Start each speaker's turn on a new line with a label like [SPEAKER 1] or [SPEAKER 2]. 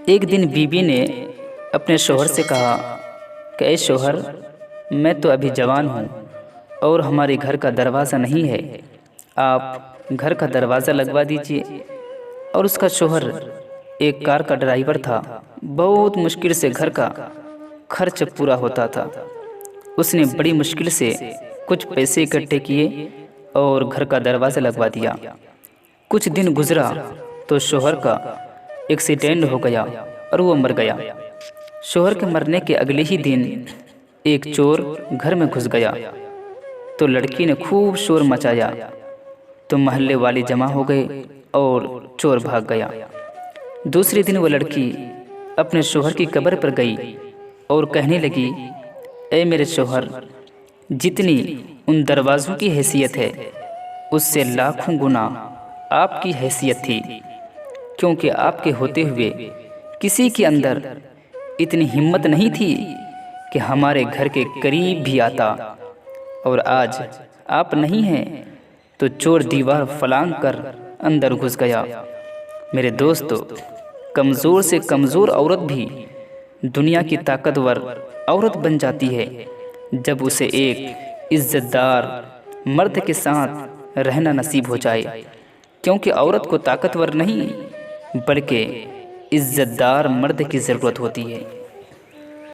[SPEAKER 1] एक दिन बीबी ने अपने शौहर से कहा कि ऐ शौहर, मैं तो अभी जवान हूँ और हमारे घर का दरवाज़ा नहीं है, आप घर का दरवाज़ा लगवा दीजिए। और उसका शौहर एक कार का ड्राइवर था। बहुत मुश्किल से घर का खर्च पूरा होता था। उसने बड़ी मुश्किल से कुछ पैसे इकट्ठे किए और घर का दरवाज़ा लगवा दिया। कुछ दिन गुजरा तो शौहर का एक्सीडेंट हो गया और वो मर गया। शौहर के मरने के अगले ही दिन एक चोर घर में घुस गया तो लड़की ने खूब शोर मचाया तो मोहल्ले वाले जमा हो गए और चोर भाग गया। दूसरे दिन वो लड़की अपने शौहर की कब्र पर गई और कहने लगी, ऐ मेरे शौहर, जितनी उन दरवाज़ों की हैसियत है उससे लाखों गुना आपकी हैसियत थी, क्योंकि आपके होते हुए किसी के अंदर इतनी हिम्मत नहीं थी कि हमारे घर के करीब भी आता, और आज आप नहीं हैं तो चोर दीवार फलांग कर अंदर घुस गया। मेरे दोस्तों, कमज़ोर से कमज़ोर औरत भी दुनिया की ताकतवर औरत बन जाती है जब उसे एक इज़्ज़तदार मर्द के साथ रहना नसीब हो जाए, क्योंकि औरत को ताकतवर नहीं बल्कि इज़्ज़तदार मर्द की ज़रूरत होती है।